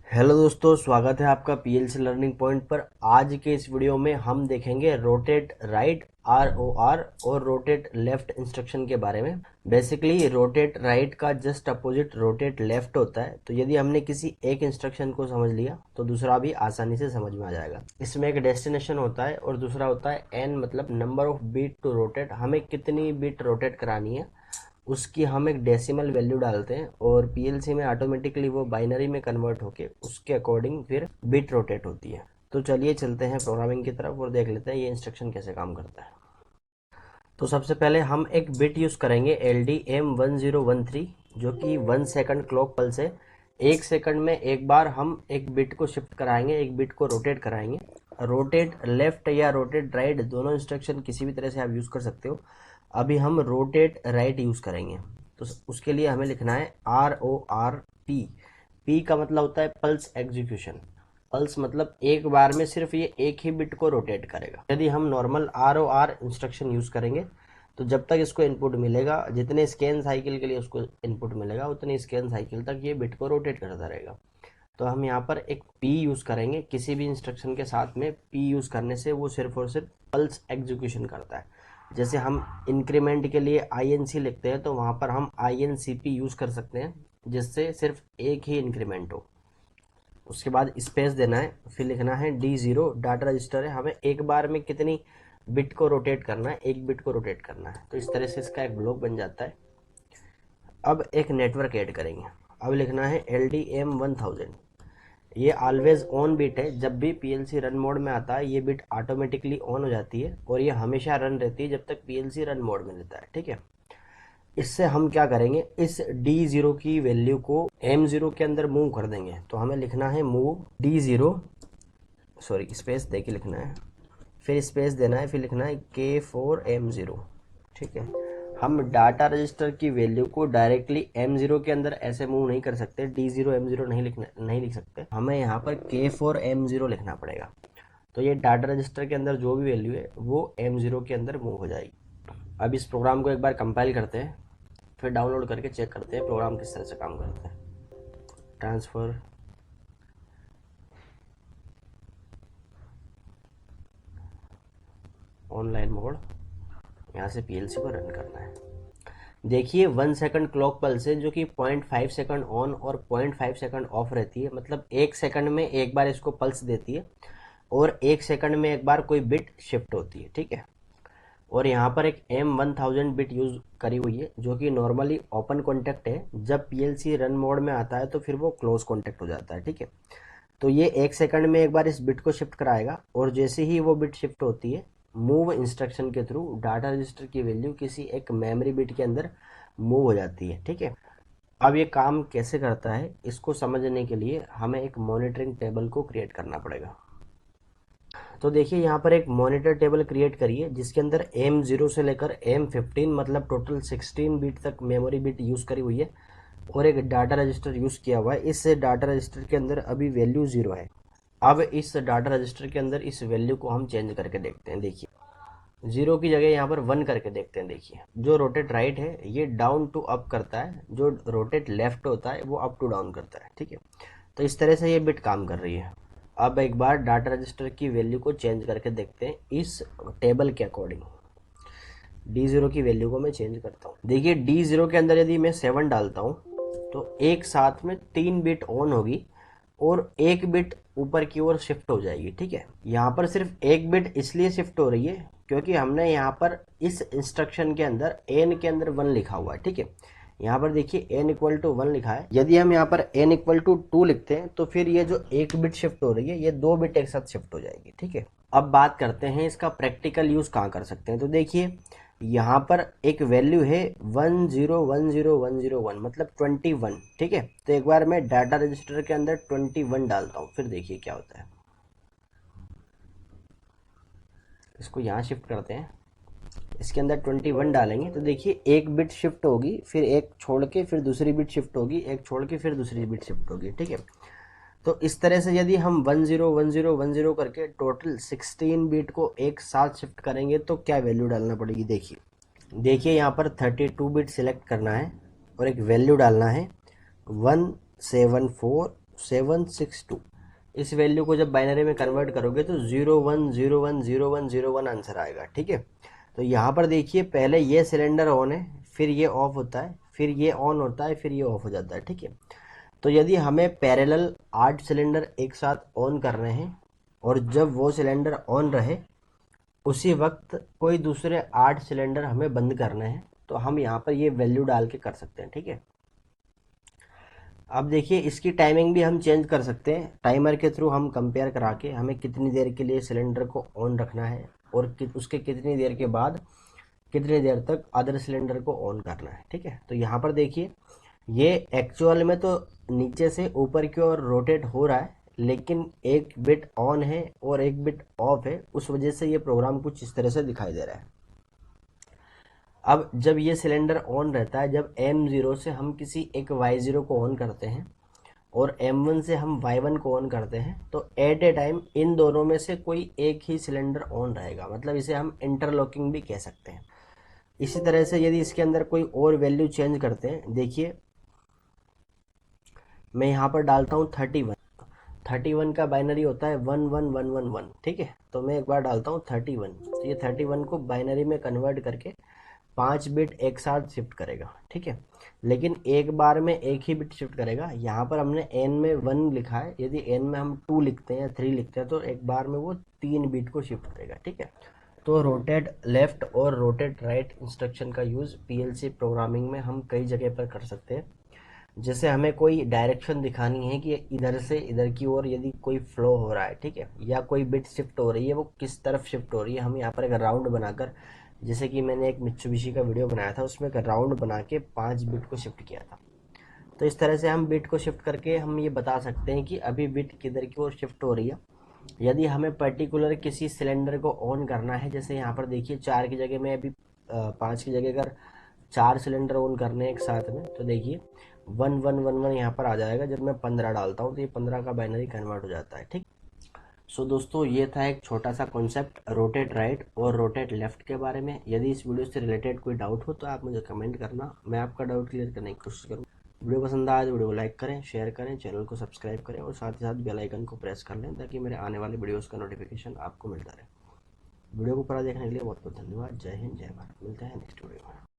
Hello दोस्तों, स्वागत है आपका पीएलसी लर्निंग पॉइंट पर। आज के इस वीडियो में हम देखेंगे रोटेट राइट ROR और रोटेट लेफ्ट इंस्ट्रक्शन के बारे में। बेसिकली रोटेट राइट का जस्ट अपोजिट रोटेट लेफ्ट होता है। तो यदि हमने किसी एक इंस्ट्रक्शन को समझ लिया तो दूसरा भी आसानी से समझ में आ जाएगा। इसमें एक डेस्टिनेशन होता है और दूसरा होता है एन, मतलब number of beat to rotate. हमें कितनी बीट रोटेट करानी है उसकी हम एक डेसिमल वैल्यू डालते हैं और पीएलसी में ऑटोमेटिकली वो बाइनरी में कन्वर्ट होके उसके अकॉर्डिंग फिर बिट रोटेट होती है। तो चलिए चलते हैं प्रोग्रामिंग की तरफ और देख लेते हैं ये इंस्ट्रक्शन कैसे काम करता है। तो सबसे पहले हम एक बिट यूज़ करेंगे LDM1013, जो कि 1 सेकंड क्लॉक पल्स है। 1 सेकंड में एक बार हम एक बिट को शिफ्ट कराएंगे, एक बिट को रोटेट कराएंगे। रोटेट लेफ्ट या रोटेट राइट दोनों इंस्ट्रक्शन किसी भी तरह से आप यूज़ कर सकते हो। अभी हम रोटेट राइट यूज़ करेंगे। तो उसके लिए हमें लिखना है RORP। पी का मतलब होता है पल्स एग्जीक्यूशन। पल्स मतलब एक बार में सिर्फ ये एक ही बिट को रोटेट करेगा। यदि हम नॉर्मल ROR इंस्ट्रक्शन यूज़ करेंगे तो जब तक इसको इनपुट मिलेगा, जितने स्कैन साइकिल के लिए उसको इनपुट मिलेगा उतने स्कैन साइकिल तक ये बिट को रोटेट करता रहेगा। तो हम यहाँ पर एक P यूज़ करेंगे। किसी भी इंस्ट्रक्शन के साथ में P यूज़ करने से वो सिर्फ और सिर्फ पल्स एग्जीक्यूशन करता है। जैसे हम इंक्रीमेंट के लिए INC लिखते हैं तो वहाँ पर हम INCP यूज़ कर सकते हैं, जिससे सिर्फ एक ही इंक्रीमेंट हो। उसके बाद स्पेस देना है, फिर लिखना है D0। डाटा रजिस्टर है, हमें एक बार में कितनी बिट को रोटेट करना है, एक बिट को रोटेट करना है। तो इस तरह से इसका एक ब्लॉक बन जाता है। अब एक नेटवर्क ऐड करेंगे। अब लिखना है LDM1000। ये ऑलवेज ऑन बिट है। जब भी पीएलसी रन मोड में आता है ये बिट ऑटोमेटिकली ऑन हो जाती है और ये हमेशा रन रहती है जब तक पीएलसी रन मोड में रहता है। ठीक है, इससे हम क्या करेंगे, इस D0 की वैल्यू को M0 के अंदर मूव कर देंगे। तो हमें लिखना है मूव D0, सॉरी स्पेस दे के लिखना है, फिर स्पेस देना है, फिर लिखना है K4M0। ठीक है, हम डाटा रजिस्टर की वैल्यू को डायरेक्टली M0 के अंदर ऐसे मूव नहीं कर सकते। D0 M0 नहीं लिख सकते, हमें यहाँ पर K4M0 लिखना पड़ेगा। तो ये डाटा रजिस्टर के अंदर जो भी वैल्यू है वो M0 के अंदर मूव हो जाएगी। अब इस प्रोग्राम को एक बार कंपाइल करते हैं, फिर डाउनलोड करके चेक करते हैं प्रोग्राम किस तरह से काम करता है। ट्रांसफ़र, ऑनलाइन मोड, यहाँ से पीएलसी को रन करना है। देखिए 1 सेकंड क्लॉक पल्स है जो कि 0.5 सेकंड ऑन और 0.5 सेकंड ऑफ रहती है। मतलब 1 सेकंड में एक बार इसको पल्स देती है और 1 सेकंड में एक बार कोई बिट शिफ्ट होती है। ठीक है, और यहाँ पर एक M1000 बिट यूज़ करी हुई है जो कि नॉर्मली ओपन कॉन्टेक्ट है। जब पीएलसी रन मोड में आता है तो फिर वो क्लोज कॉन्टेक्ट हो जाता है। ठीक है, तो ये 1 सेकंड में एक बार इस बिट को शिफ्ट कराएगा और जैसे ही वो बिट शिफ्ट होती है मूव इंस्ट्रक्शन के थ्रू डाटा रजिस्टर की वैल्यू किसी एक मेमोरी बिट के अंदर मूव हो जाती है। ठीक है, अब ये काम कैसे करता है इसको समझने के लिए हमें एक मॉनिटरिंग टेबल को क्रिएट करना पड़ेगा। तो देखिए यहाँ पर एक मॉनिटर टेबल क्रिएट करिए जिसके अंदर M0 से लेकर M15 मतलब टोटल 16 बीट तक मेमोरी बिट यूज़ करी हुई है और एक डाटा रजिस्टर यूज़ किया हुआ है। इस डाटा रजिस्टर के अंदर अभी वैल्यू 0 है। अब इस डाटा रजिस्टर के अंदर इस वैल्यू को हम चेंज करके देखते हैं। देखिए 0 की जगह यहाँ पर 1 करके देखते हैं। देखिए जो रोटेट राइट है ये डाउन टू अप करता है, जो रोटेट लेफ्ट होता है वो अप टू डाउन करता है। ठीक है, तो इस तरह से ये बिट काम कर रही है। अब एक बार डाटा रजिस्टर की वैल्यू को चेंज करके देखते हैं इस टेबल के अकॉर्डिंग। D0 की वैल्यू को मैं चेंज करता हूँ। देखिए D0 के अंदर यदि मैं 7 डालता हूँ तो एक साथ में 3 बिट ऑन होगी और एक बिट ऊपर की ओर शिफ्ट हो जाएगी। ठीक है, यहाँ पर सिर्फ एक बिट इसलिए शिफ्ट हो रही है क्योंकि हमने यहाँ पर इस इंस्ट्रक्शन के अंदर n के अंदर 1 लिखा हुआ है। ठीक है, यहाँ पर देखिए n इक्वल टू 1 लिखा है। यदि हम यहाँ पर n इक्वल टू 2 लिखते हैं तो फिर ये जो एक बिट शिफ्ट हो रही है ये 2 बिट एक साथ शिफ्ट हो जाएगी। ठीक है, अब बात करते हैं इसका प्रैक्टिकल यूज़ कहाँ कर सकते हैं। तो देखिए यहाँ पर एक वैल्यू है 1010101 मतलब 21। ठीक है, तो एक बार मैं डाटा रजिस्टर के अंदर 21 डालता हूँ, फिर देखिए क्या होता है। इसको यहाँ शिफ्ट करते हैं, इसके अंदर 21 डालेंगे तो देखिए एक बिट शिफ्ट होगी, फिर एक छोड़ के फिर दूसरी बिट शिफ्ट होगी, एक छोड़ के फिर दूसरी बिट शिफ्ट होगी। ठीक है, तो इस तरह से यदि हम 101010 करके टोटल 16 बिट को एक साथ शिफ्ट करेंगे तो क्या वैल्यू डालना पड़ेगी। देखिए यहाँ पर 32 बिट सिलेक्ट करना है और एक वैल्यू डालना है 1745 762। इस वैल्यू को जब बाइनरी में कन्वर्ट करोगे तो 01010101 आंसर आएगा। ठीक है, तो यहाँ पर देखिए पहले ये सिलेंडर ऑन है, फिर ये ऑफ होता है, फिर ये ऑन होता है, फिर ये ऑफ हो जाता है। ठीक है, तो यदि हमें पैरेलल 8 सिलेंडर एक साथ ऑन करने हैं और जब वो सिलेंडर ऑन रहे उसी वक्त कोई दूसरे 8 सिलेंडर हमें बंद करने हैं, तो हम यहाँ पर ये वैल्यू डाल के कर सकते हैं। ठीक है, अब देखिए इसकी टाइमिंग भी हम चेंज कर सकते हैं। टाइमर के थ्रू हम कंपेयर करा के हमें कितनी देर के लिए सिलेंडर को ऑन रखना है और उसके कितनी देर के बाद कितनी देर तक अदर सिलेंडर को ऑन करना है। ठीक है, तो यहाँ पर देखिए ये एक्चुअल में तो नीचे से ऊपर की ओर रोटेट हो रहा है, लेकिन एक बिट ऑन है और एक बिट ऑफ है, उस वजह से ये प्रोग्राम कुछ इस तरह से दिखाई दे रहा है। अब जब ये सिलेंडर ऑन रहता है, जब M0 से हम किसी एक Y0 को ऑन करते हैं और M1 से हम Y1 को ऑन करते हैं, तो एट ए टाइम इन दोनों में से कोई एक ही सिलेंडर ऑन रहेगा, मतलब इसे हम इंटरलॉकिंग भी कह सकते हैं। इसी तरह से यदि इसके अंदर कोई और वैल्यू चेंज करते हैं, देखिए मैं यहाँ पर डालता हूँ 31। 31 का बाइनरी होता है 11111। ठीक है, तो मैं एक बार डालता हूँ 31, तो ये 31 को बाइनरी में कन्वर्ट करके 5 बिट एक साथ शिफ्ट करेगा। ठीक है, लेकिन एक बार में एक ही बिट शिफ्ट करेगा। यहाँ पर हमने n में 1 लिखा है, यदि n में हम 2 लिखते हैं या 3 लिखते हैं तो एक बार में वो 3 बिट को शिफ्ट करेगा। ठीक है, तो रोटेट लेफ्ट और रोटेट राइट इंस्ट्रक्शन का यूज़ पीएलसी प्रोग्रामिंग में हम कई जगह पर कर सकते हैं। जैसे हमें कोई डायरेक्शन दिखानी है कि इधर से इधर की ओर यदि कोई फ्लो हो रहा है, ठीक है, या कोई बिट शिफ्ट हो रही है, वो किस तरफ शिफ्ट हो रही है, हम यहाँ पर एक राउंड बनाकर, जैसे कि मैंने एक मित्सुबिशी का वीडियो बनाया था उसमें एक राउंड बना के 5 बिट को शिफ्ट किया था। तो इस तरह से हम बिट को शिफ्ट करके हम ये बता सकते हैं कि अभी बिट किधर की ओर शिफ्ट हो रही है। यदि हमें पर्टिकुलर किसी सिलेंडर को ऑन करना है, जैसे यहाँ पर देखिए 4 की जगह में अभी 5 की जगह अगर 4 सिलेंडर ऑन करने हैं एक साथ में, तो देखिए 1111 यहाँ पर आ जाएगा। जब मैं 15 डालता हूँ तो ये 15 का बाइनरी कन्वर्ट हो जाता है। ठीक, सो दोस्तों ये था एक छोटा सा कॉन्सेप्ट रोटेट राइट और रोटेट लेफ्ट के बारे में। यदि इस वीडियो से रिलेटेड कोई डाउट हो तो आप मुझे कमेंट करना, मैं आपका डाउट क्लियर करने की कोशिश करूँ। वीडियो पसंद आए तो वीडियो को लाइक करें, शेयर करें, चैनल को सब्सक्राइब करें और साथ ही साथ बेल आइकन को प्रेस कर लें ताकि मेरे आने वाले वीडियोस का नोटिफिकेशन आपको मिलता रहे। वीडियो को पूरा देखने के लिए बहुत बहुत धन्यवाद। जय हिंद, जय भारत। मिलते हैं नेक्स्ट वीडियो में।